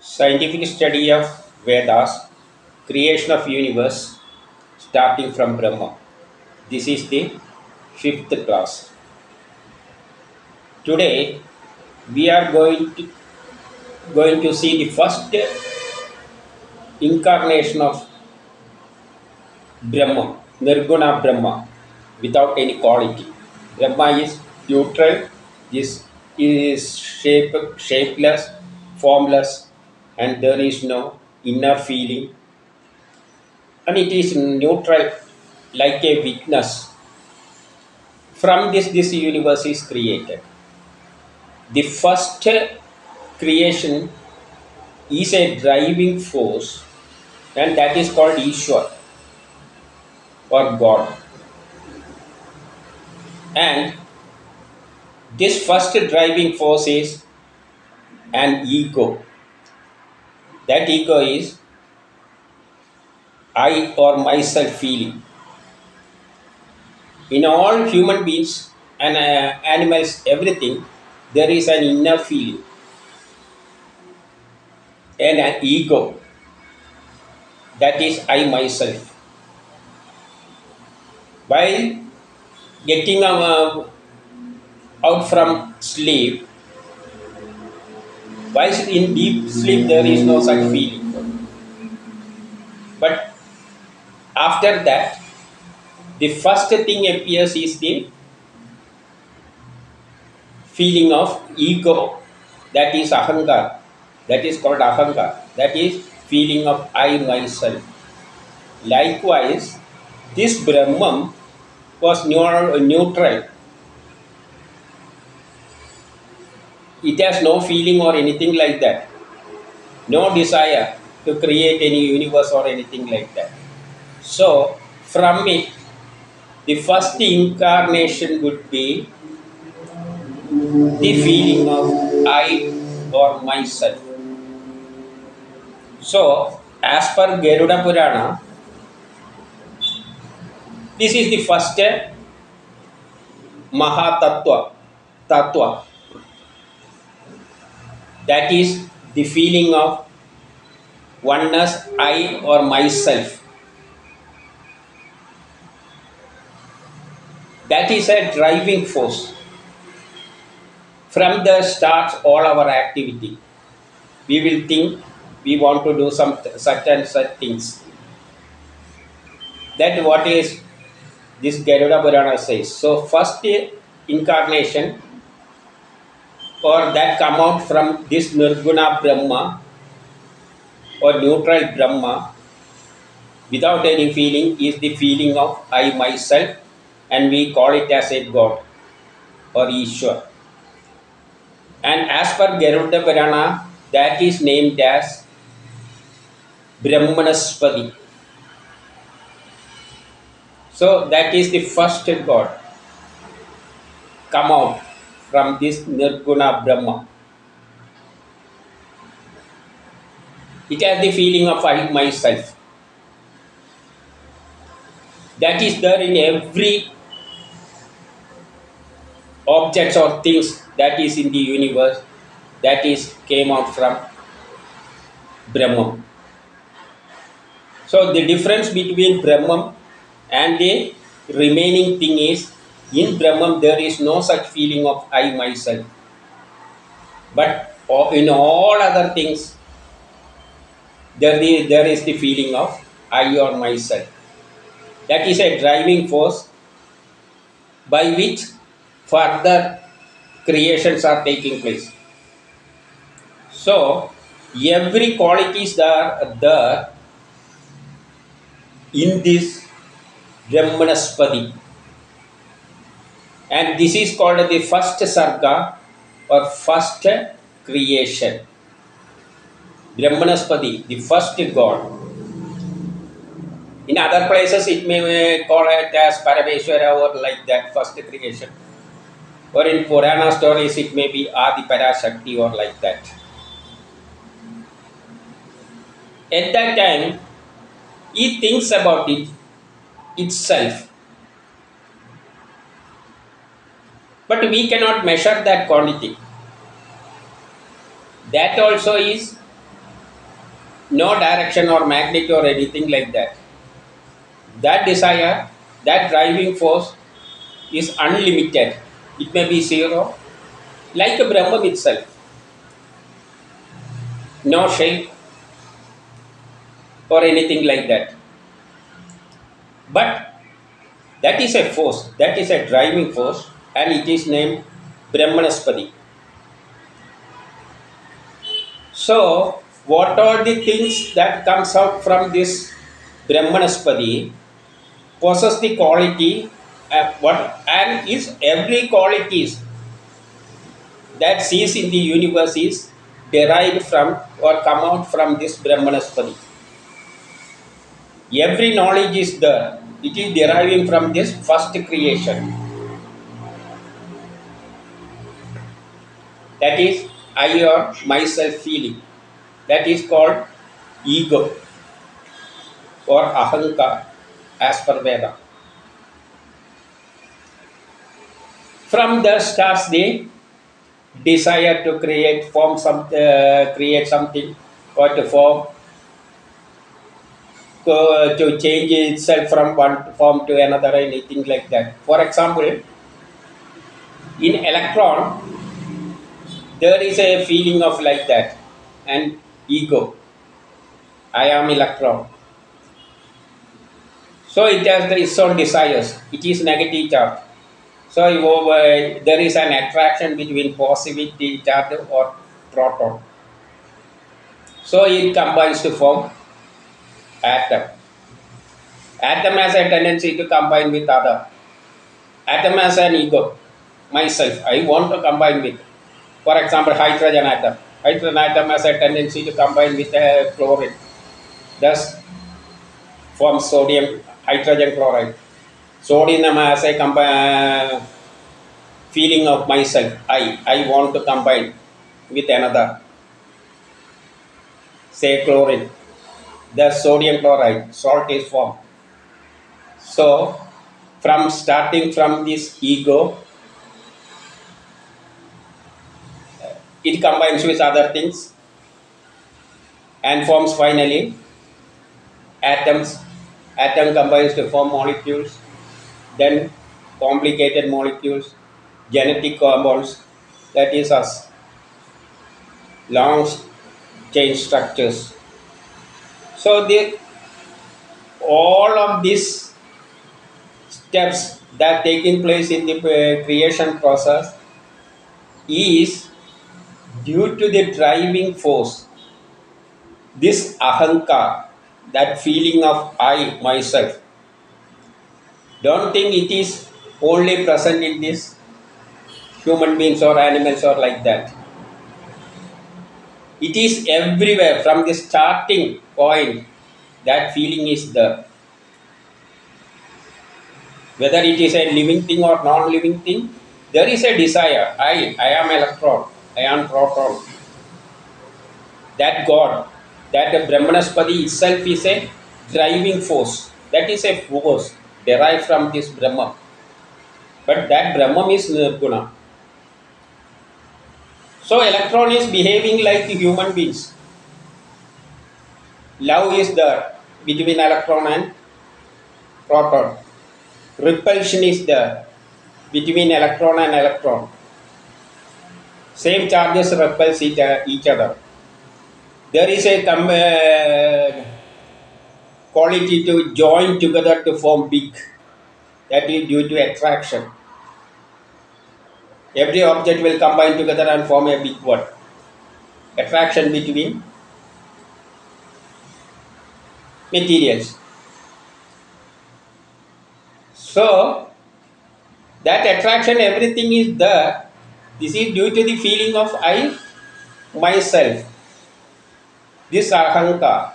Scientific study of Vedas, creation of universe starting from Brahma. This is the fifth class. Today we are going to see the first incarnation of Brahma, Nirguna Brahma, without any quality. Brahma is neutral, is shapeless, formless, and there is no inner feeling, and it is neutral like a witness. From this universe is created. The first creation is a driving force, and that is called Ishwar or God. And this first driving force is an ego. That ego is I or myself feeling. In all human beings and animals, everything, there is an inner feeling and an ego. That is I myself. While getting out from sleep, while in deep sleep there is no such feeling. But after that, the first thing appears is the feeling of ego. That is ahankar. That is called ahankar. That is feeling of I myself. Likewise, this Brahman was neutral. It has no feeling or anything like that. No desire to create any universe or anything like that. So, from it, the first incarnation would be the feeling of I or myself. So, as per Garuda Purana, this is the first Mahatattva. That is the feeling of oneness, I or myself. That is a driving force. From there starts all our activity. We will think we want to do some such and such things. That what is this Garuda Purana says. So first incarnation or that come out from this Nirguna Brahma or neutral Brahma without any feeling is the feeling of I myself, and we call it as a God or Ishwar. And as per Garuda Purana, that is named as Brahmanaspati. So that is the first God come out from this Nirguna Brahma. It has the feeling of I myself. That is there in every objects or things that is in the universe, that is came out from Brahman. So the difference between Brahman and the remaining thing is, in Brahman there is no such feeling of I myself. But in all other things, there is the feeling of I or myself. That is a driving force by which further creations are taking place. So every qualities that are there in this Brahmanaspati, and this is called the first sarga or first creation. Brahmanaspati, the first God. In other places it may call it as Parameshwara or like that, first creation. Or in Purana stories it may be Adi Parashakti or like that. At that time, he thinks about it itself. But we cannot measure that quantity. That also is no direction or magnet or anything like that. That desire, that driving force is unlimited. It may be zero, like a Brahman itself. No shape or anything like that. But that is a force, that is a driving force, and it is named Brahmanaspati. So, what are the things that comes out from this Brahmanaspati possess the quality what and is every qualities that sees in the universe is derived from or come out from this Brahmanaspati. Every knowledge is there. It is deriving from this first creation. That is I or myself feeling. That is called ego or ahankar as per Veda. From the starts the desire to create create something or to form to change itself from one form to another, anything like that. For example, in electron, there is a feeling of like that, and ego. I am electron. So it has its own desires. It is negative charge. So there is an attraction between positivity charge or proton. So it combines to form atom. Atom has a tendency to combine with other. Atom has an ego. Myself, I want to combine with. For example, hydrogen atom. Hydrogen atom has a tendency to combine with a chlorine. Thus, forms sodium hydrogen chloride. Sodium has a feeling of myself. I want to combine with another. Say chlorine. Thus, sodium chloride, salt is formed. So, starting from this ego, it combines with other things and forms finally atoms. Atom combines to form molecules, then complicated molecules, genetic compounds, that is us, long chain structures. So all of these steps that taking place in the creation process is due to the driving force, this ahankar, that feeling of I, myself. Don't think it is only present in this human beings or animals or like that. It is everywhere from the starting point. That feeling is there. Whether it is a living thing or non-living thing, there is a desire. I am electron, I am proton. That God, that Brahmanaspati itself is a driving force. That is a force derived from this Brahma. But that Brahman is Nirguna. So electron is behaving like human beings. Love is there between electron and proton. Repulsion is there between electron and electron. Same charges repulse each other. There is a quality to join together to form big. That is due to attraction. Every object will combine together and form a big one. Attraction between materials. So, that attraction, everything is there. This is due to the feeling of I, myself. This ahankar.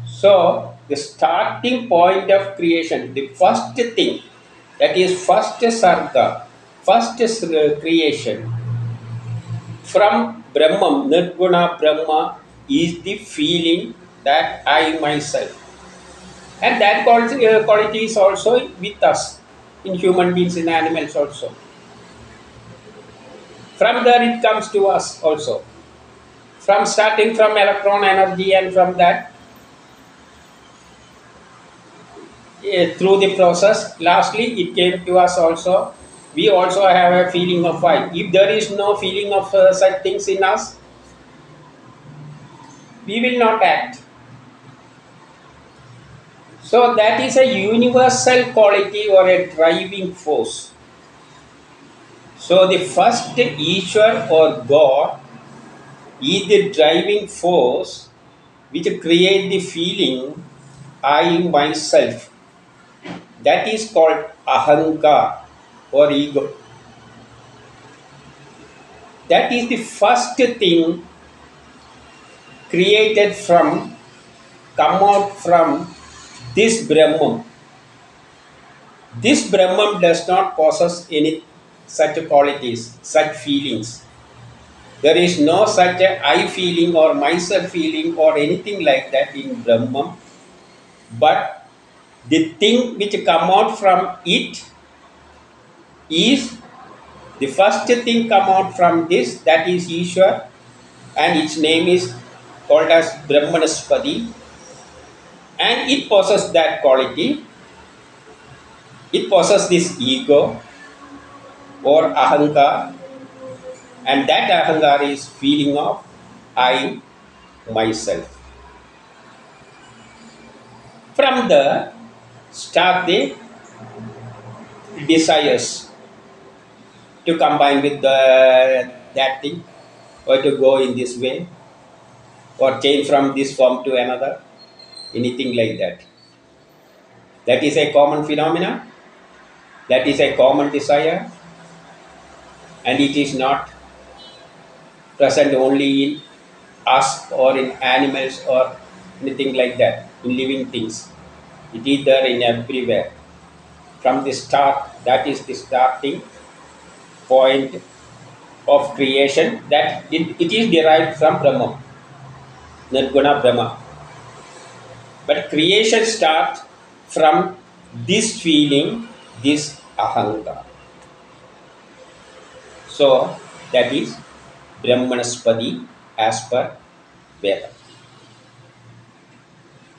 So, the starting point of creation, the first thing, that is first sarga, first creation, from Brahman, Nirguna Brahma, is the feeling that I myself. And that quality is also with us, in human beings, in animals also. From there it comes to us also. From starting from electron energy, and from that through the process, lastly it came to us also. We also have a feeling of I. If there is no feeling of such things in us, we will not act. So that is a universal quality or a driving force. So the first Ishwar or God is the driving force which create the feeling I myself. That is called ahankar or ego. That is the first thing created from, come out from this Brahman. This Brahman does not possess any such qualities, such feelings. There is no such a I feeling or myself feeling or anything like that in Brahman. But the thing which come out from it is the first thing come out from this, that is Ishwar, and its name is called as Brahmanaspati, and it possesses that quality. It possesses this ego or ahankar, and that ahankar is feeling of I myself. From the start the desires to combine with that thing, or to go in this way, or change from this form to another, anything like that. That is a common phenomena, that is a common desire, and it is not present only in us or in animals or anything like that, in living things. It is there in everywhere. From the start, that is the starting point of creation, that it is derived from Brahma, Nirguna Brahma. But creation starts from this feeling, this ahankar. So that is Brahmanaspati as per Veda.